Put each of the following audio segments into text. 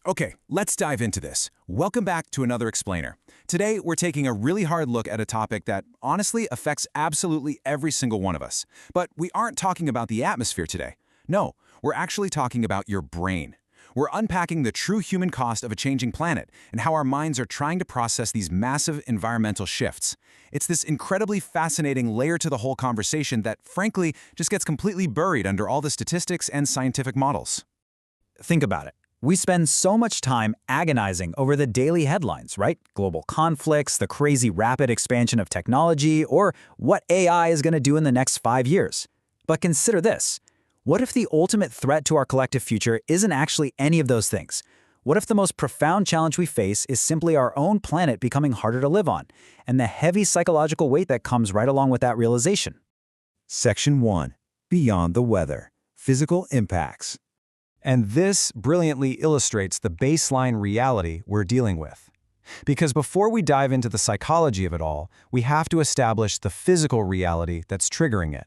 Okay, let's dive into this. Welcome back to another explainer. Today, we're taking a really hard look at a topic that honestly affects absolutely every single one of us. But we aren't talking about the atmosphere today. No, we're actually talking about your brain. We're unpacking the true human cost of a changing planet and how our minds are trying to process these massive environmental shifts. It's this incredibly fascinating layer to the whole conversation that, frankly, just gets completely buried under all the statistics and scientific models. Think about it. We spend so much time agonizing over the daily headlines, right? Global conflicts, the crazy rapid expansion of technology, or what AI is going to do in the next 5 years. But consider this. What if the ultimate threat to our collective future isn't actually any of those things? What if the most profound challenge we face is simply our own planet becoming harder to live on, and the heavy psychological weight that comes right along with that realization? Section 1. Beyond the weather. Physical impacts. And this brilliantly illustrates the baseline reality we're dealing with. Because before we dive into the psychology of it all, we have to establish the physical reality that's triggering it.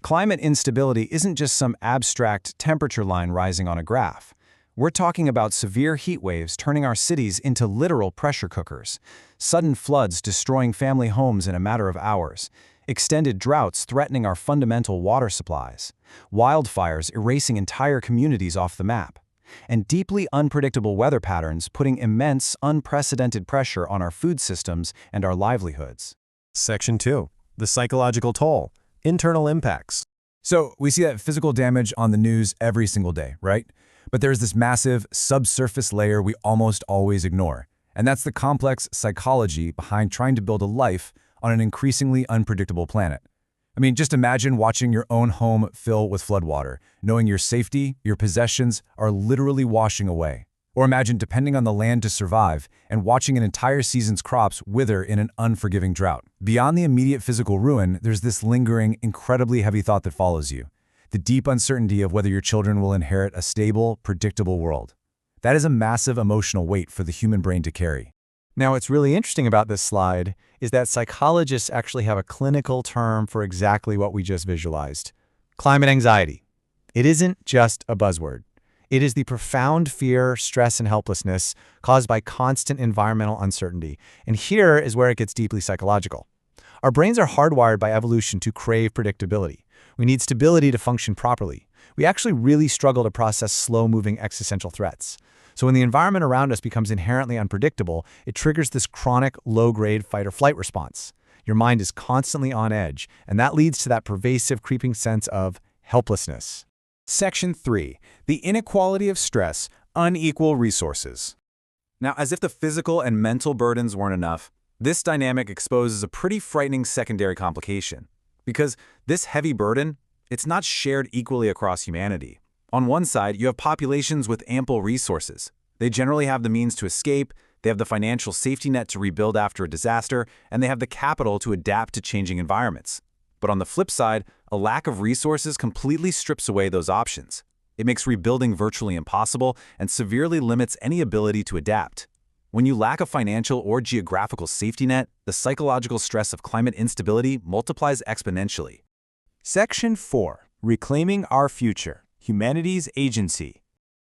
Climate instability isn't just some abstract temperature line rising on a graph. We're talking about severe heat waves turning our cities into literal pressure cookers, sudden floods destroying family homes in a matter of hours, extended droughts threatening our fundamental water supplies, wildfires erasing entire communities off the map, and deeply unpredictable weather patterns putting immense, unprecedented pressure on our food systems and our livelihoods. Section 2. The psychological toll. Internal impacts. So we see that physical damage on the news every single day, right? But there's this massive subsurface layer we almost always ignore, and that's the complex psychology behind trying to build a life on an increasingly unpredictable planet. I mean, just imagine watching your own home fill with floodwater, knowing your safety, your possessions are literally washing away. Or imagine depending on the land to survive and watching an entire season's crops wither in an unforgiving drought. Beyond the immediate physical ruin, there's this lingering, incredibly heavy thought that follows you. The deep uncertainty of whether your children will inherit a stable, predictable world. That is a massive emotional weight for the human brain to carry. Now, what's really interesting about this slide is that psychologists actually have a clinical term for exactly what we just visualized. Climate anxiety. It isn't just a buzzword. It is the profound fear, stress, and helplessness caused by constant environmental uncertainty. And here is where it gets deeply psychological. Our brains are hardwired by evolution to crave predictability. We need stability to function properly. We actually really struggle to process slow-moving existential threats. So when the environment around us becomes inherently unpredictable, it triggers this chronic, low-grade fight-or-flight response. Your mind is constantly on edge, and that leads to that pervasive, creeping sense of helplessness. Section 3. The inequality of stress, unequal resources. Now, as if the physical and mental burdens weren't enough, this dynamic exposes a pretty frightening secondary complication. Because this heavy burden, it's not shared equally across humanity. On one side, you have populations with ample resources. They generally have the means to escape, they have the financial safety net to rebuild after a disaster, and they have the capital to adapt to changing environments. But on the flip side, a lack of resources completely strips away those options. It makes rebuilding virtually impossible and severely limits any ability to adapt. When you lack a financial or geographical safety net, the psychological stress of climate instability multiplies exponentially. Section 4. Reclaiming our future. Humanity's agency.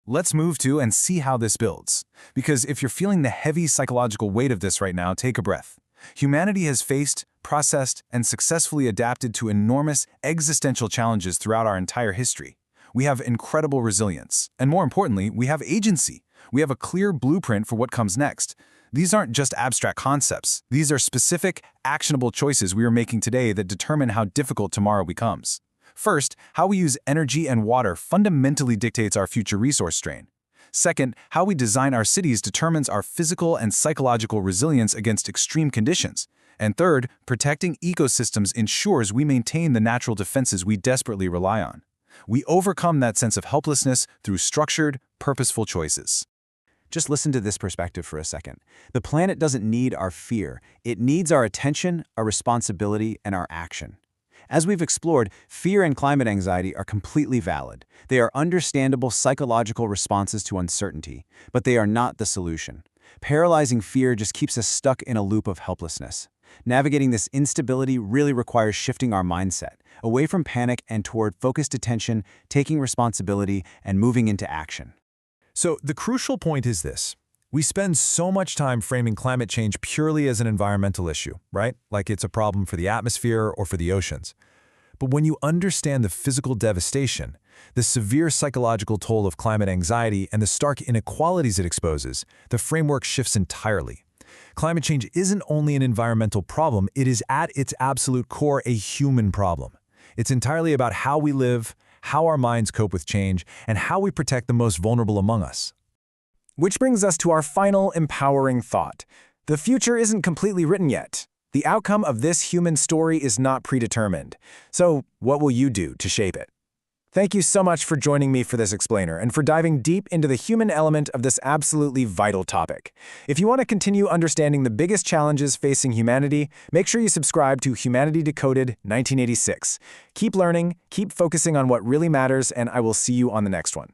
Let's move to and see how this builds. Because if you're feeling the heavy psychological weight of this right now, take a breath. Humanity has faced, processed, and successfully adapted to enormous existential challenges throughout our entire history. We have incredible resilience, and more importantly, we have agency. We have a clear blueprint for what comes next. These aren't just abstract concepts. These are specific, actionable choices we are making today that determine how difficult tomorrow becomes. First, how we use energy and water fundamentally dictates our future resource strain. Second, how we design our cities determines our physical and psychological resilience against extreme conditions. And third, protecting ecosystems ensures we maintain the natural defenses we desperately rely on. We overcome that sense of helplessness through structured, purposeful choices. Just listen to this perspective for a second. The planet doesn't need our fear. It needs our attention, our responsibility, and our action. As we've explored, fear and climate anxiety are completely valid. They are understandable psychological responses to uncertainty, but they are not the solution. Paralyzing fear just keeps us stuck in a loop of helplessness. Navigating this instability really requires shifting our mindset, away from panic and toward focused attention, taking responsibility, and moving into action. So the crucial point is this. We spend so much time framing climate change purely as an environmental issue, right? Like it's a problem for the atmosphere or for the oceans. But when you understand the physical devastation, the severe psychological toll of climate anxiety, and the stark inequalities it exposes, the framework shifts entirely. Climate change isn't only an environmental problem, it is at its absolute core a human problem. It's entirely about how we live, how our minds cope with change, and how we protect the most vulnerable among us. Which brings us to our final empowering thought. The future isn't completely written yet. The outcome of this human story is not predetermined. So, what will you do to shape it? Thank you so much for joining me for this explainer and for diving deep into the human element of this absolutely vital topic. If you want to continue understanding the biggest challenges facing humanity, make sure you subscribe to Humanity Decoded 1986. Keep learning, keep focusing on what really matters, and I will see you on the next one.